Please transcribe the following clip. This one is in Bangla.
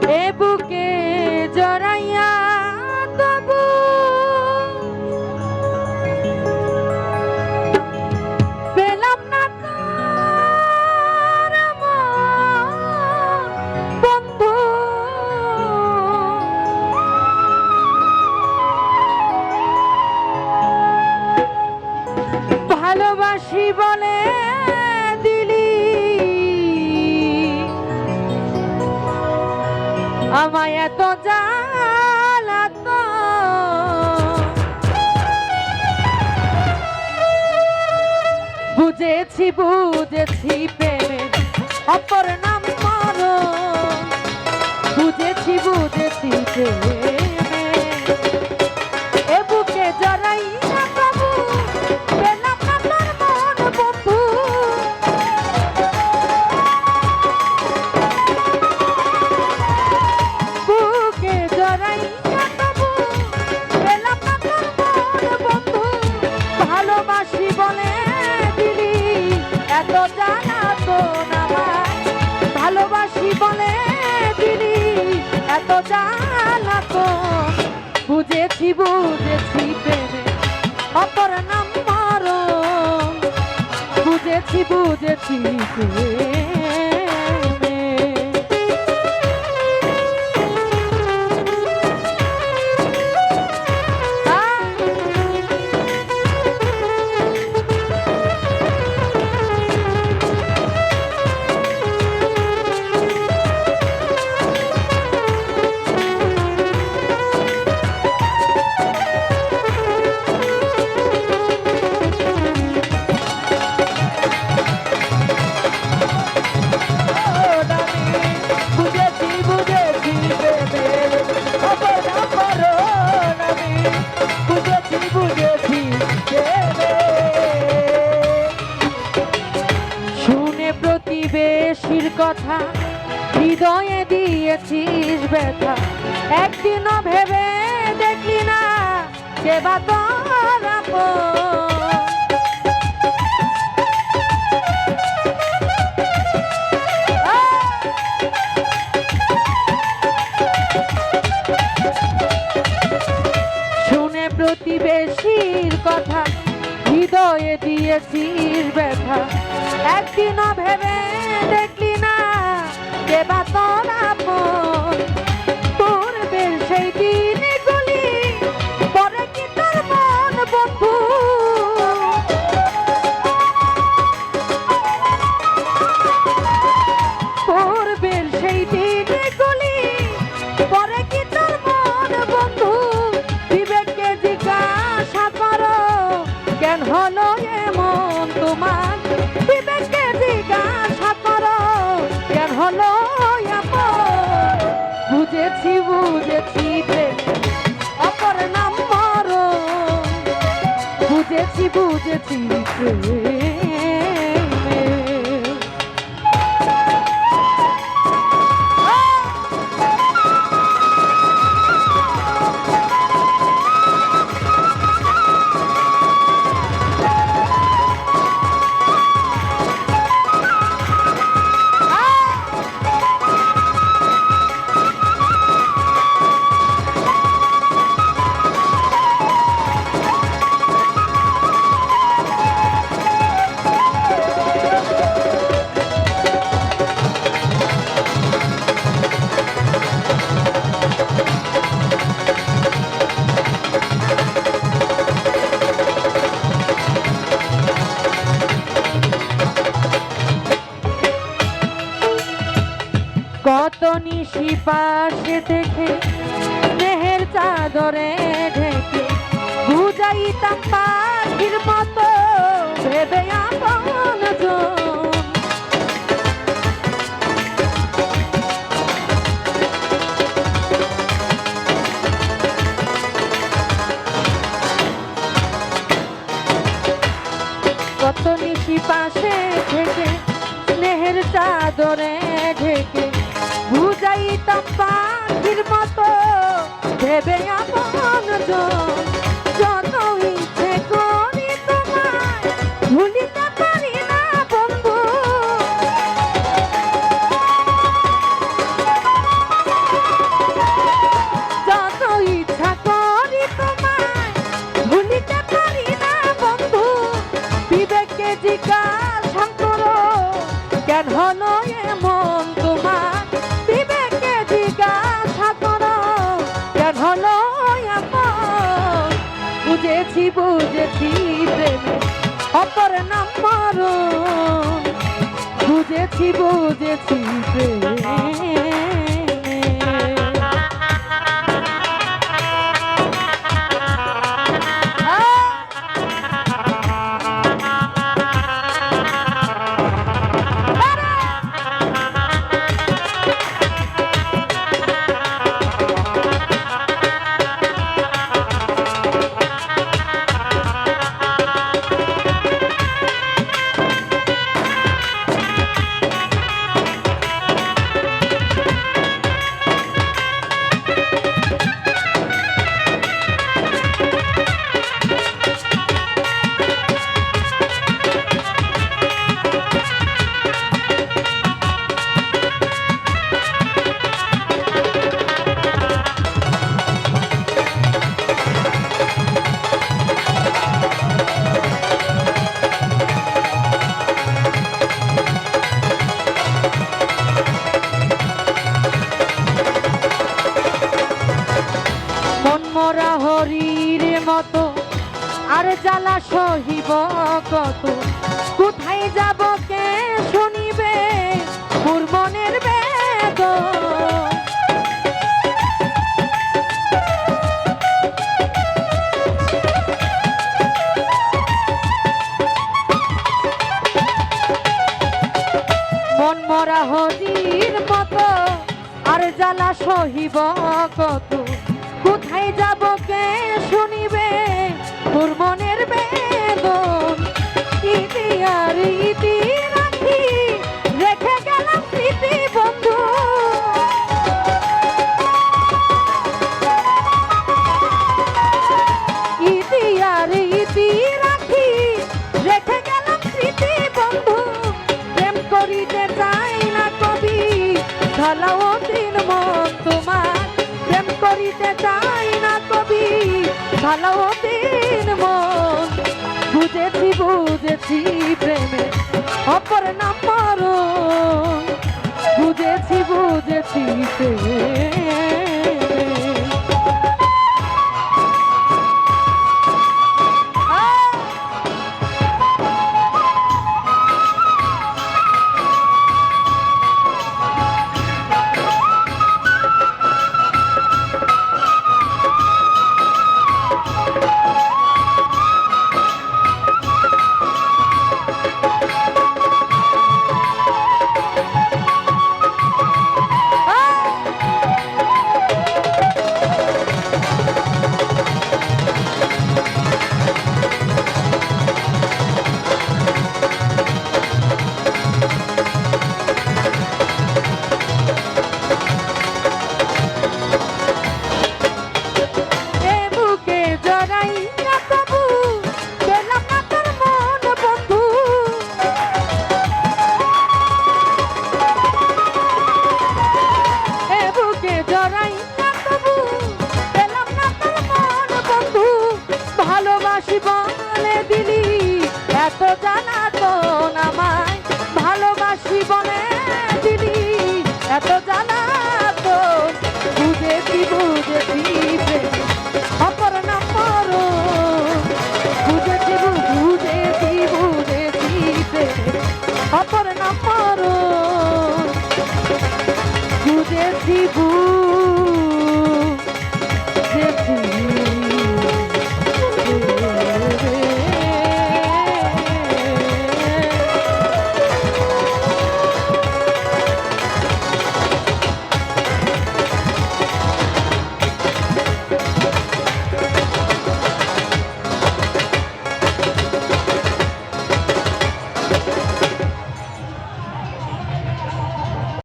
এ বুকে জড়াইয়া তবু পেলাম না তোর বন্ধু। ভালোবাসি বলে দিলি আমায় এত জ্বালাতো, বুঝেছি বুঝেছি প্রেমের অপর নাম মরণ, বুঝেছি বুঝেছি প্রেমের এ বুকে জড়াইয়া তবু পেলাম না তোর মন বন্ধু। বুকে জড়াইয়া তবু পেলাম না তোর মন বন্ধু। ভালোবাসি বলে দিলি এত জ্বালাতো না আমায়, ভালোবাসি বলে দিলি এত জ্বালাতো, বুঝেছি বুঝেছি প্রেমে অপর নাম মরণ, বুঝেছি বুঝেছি প্রেমে। প্রতিবেশীর কথা হৃদয়ে দিয়েছিস ব্যথা, একদিনও ভেবে দেখলি না কে বা তোর আপন। শুনে প্রতিবেশীর কথা হৃদয়ে দিয়েছিস ব্যথা, একদিনও ভেবে দেখলি না কে বা তোর আপন। পূর্বের সেই দিনগুলি পরে কি তোর মন বন্ধু। পূর্বের সেই দিনগুলি পরে কি তোর মন বন্ধু। বিবেককে জিজ্ঞাসা করো কেন হলো এমন তোমার, বিবেককে জিজ্ঞাসা করো কেন হলো এমন। বুঝেছি বুঝেছি প্রেম অপর নাম মরণ, বুঝেছি বুঝেছি প্রেম। কত নিশি পাশে দেখে স্নেহের চাদরে ঢেকে বুঝাইতাম পাখির মতো ভেবে আপনজন। কত নিশি পাশে থেকে স্নেহের চাদরে ঢেকে বুঝাইতাম পাখির মতো ভেবে আপনজন। যত ইচ্ছে করি তোমায় ভুলিতে পারি না বন্ধু। বুঝেছি প্রেমে অপর নাম মরণ বুঝেছি বুঝেছি প্রেমে মরা হরির মতো আর জ্বালা সহিব কত কোথায় যাব কে শুনিবে মোর মনের বেদ মন মরা হরির মতো আর জ্বালা সহিব কত কোথায় যাব কে শুনিবে তোর মনের বেদন ইতি আর ইতি রাখি রেখে গেলাম স্মৃতি বন্ধু ইতি আর ইতি রাখি রেখে গেলাম স্মৃতি বন্ধু প্রেম করিতে চাই না কবি ঢালাও দিন মন তোমার প্রেম করিতে চাই না কবি ভালো দিন মন বুঝেছি বুঝেছি প্রেমে অপর নাম মরণ বুঝেছি বুঝেছি প্রেমে বলে দিলি এত জানা তো আমায় ভালোবাসি বলে দিলি এত জানা তো বুঝেছি বুঝেছি অপর নাম মরণ বুঝেছি বুঝেছি বুঝেছি অপর নাম মরণ বুঝেছি